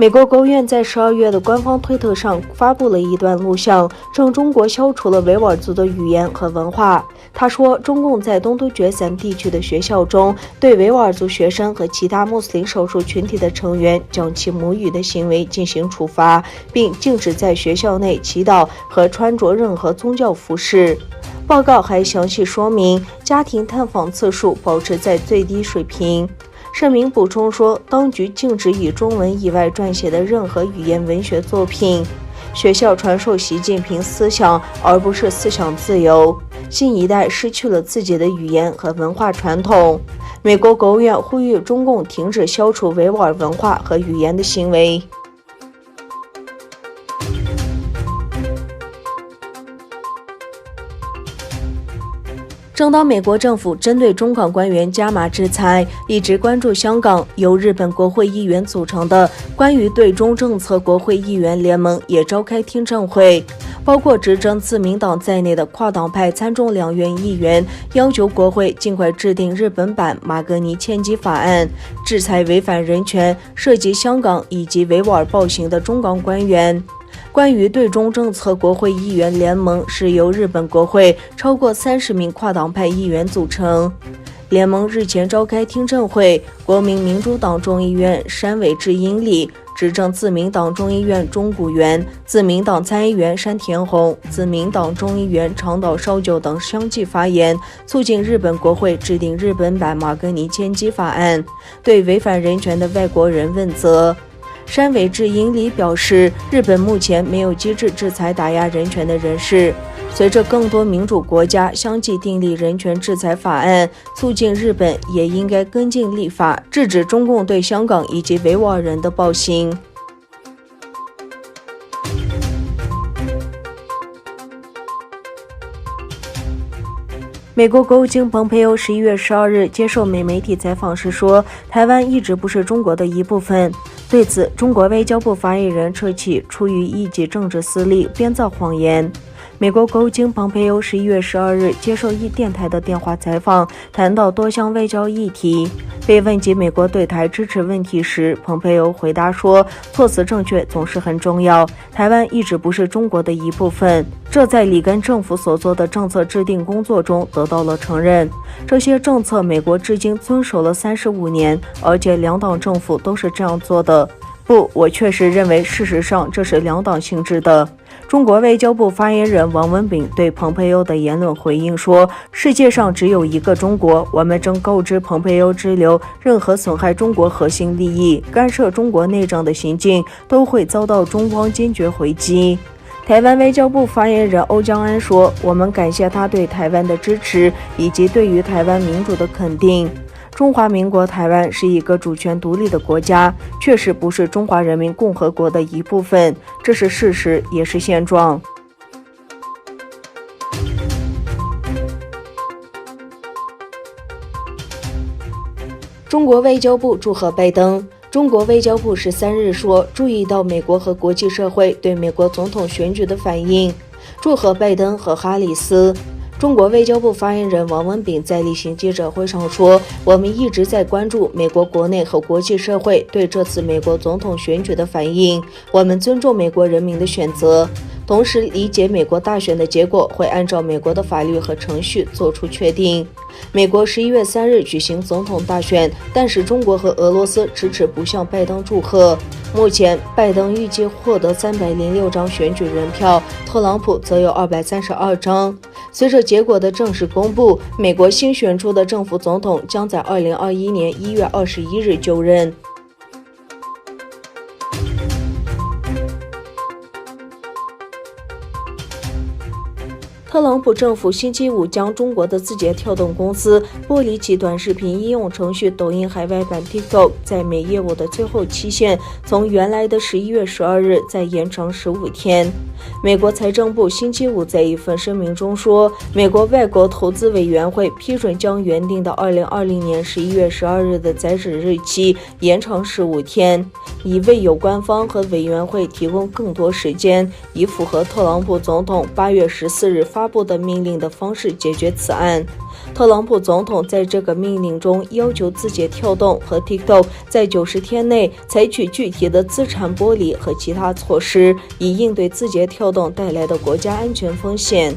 美国国务院在12月的官方推特上发布了一段录像，称中国消除了维吾尔族的语言和文化。他说，中共在东突厥散地区的学校中，对维吾尔族学生和其他穆斯林少数群体的成员讲其母语的行为进行处罚，并禁止在学校内祈祷和穿着任何宗教服饰。报告还详细说明，家庭探访次数保持在最低水平。声明补充说，当局禁止以中文以外撰写的任何语言文学作品。学校传授习近平思想，而不是思想自由。新一代失去了自己的语言和文化传统。美国国务院呼吁中共停止消除维吾尔文化和语言的行为。正当美国政府针对中港官员加码制裁，一直关注香港，由日本国会议员组成的关于对中政策国会议员联盟也召开听证会，包括执政自民党在内的跨党派参众两院议员要求国会尽快制定日本版马格尼签基法案，制裁违反人权、涉及香港以及维吾尔暴行的中港官员。关于对中政策国会议员联盟是由日本国会超过30名跨党派议员组成。联盟日前召开听证会，国民民主党众议院山尾智英里、执政自民党众议院中谷元、自民党参议员山田弘、自民党众议员长岛烧久等相继发言，促进日本国会制定日本版马格尼签基法案，对违反人权的外国人问责。山尾智英里表示，日本目前没有机制制裁打压人权的人士。随着更多民主国家相继订立人权制裁法案，促进日本也应该跟进立法，制止中共对香港以及维吾尔人的暴行。美国国务卿蓬佩奥11月12日接受美媒体采访时说，台湾一直不是中国的一部分。对此，中国外交部发言人撤启出于一己政治私利，编造谎言。美国国务卿蓬佩奥11月12日接受一电台的电话采访，谈到多项外交议题。被问及美国对台支持问题时，蓬佩奥回答说，措辞正确总是很重要，台湾一直不是中国的一部分，这在里根政府所做的政策制定工作中得到了承认。这些政策美国至今遵守了35年，而且两党政府都是这样做的。不，我确实认为事实上这是两党性质的。中国外交部发言人王文炳对蓬佩奥的言论回应说，世界上只有一个中国，我们正告知蓬佩奥之流，任何损害中国核心利益、干涉中国内政的行径都会遭到中方坚决回击。台湾外交部发言人欧江安说，我们感谢他对台湾的支持以及对于台湾民主的肯定。中华民国台湾是一个主权独立的国家，确实不是中华人民共和国的一部分，这是事实，也是现状。中国外交部祝贺拜登。中国外交部13日说，注意到美国和国际社会对美国总统选举的反应，祝贺拜登和哈里斯。中国外交部发言人王文炳在例行记者会上说，我们一直在关注美国国内和国际社会对这次美国总统选举的反应，我们尊重美国人民的选择，同时理解美国大选的结果会按照美国的法律和程序做出确定。美国11月3日举行总统大选，但是中国和俄罗斯迟迟不向拜登祝贺。目前，拜登预计获得306张选举人票，特朗普则有232张。随着结果的正式公布，美国新选出的政府总统将在2021年1月21日就任。特朗普政府星期五将中国的字节跳动公司剥离其短视频应用程序抖音海外版 TikTok 在美业务的最后期限，从原来的11月12日再延长15天。美国财政部星期五在一份声明中说，美国外国投资委员会批准将原定的2020年11月12日的截止日期延长15天，以为有关方和委员会提供更多时间，以符合特朗普总统8月14日发布的命令的方式解决此案。特朗普总统在这个命令中要求字节跳动和 TikTok 在90天内采取具体的资产剥离和其他措施，以应对字节跳动带来的国家安全风险。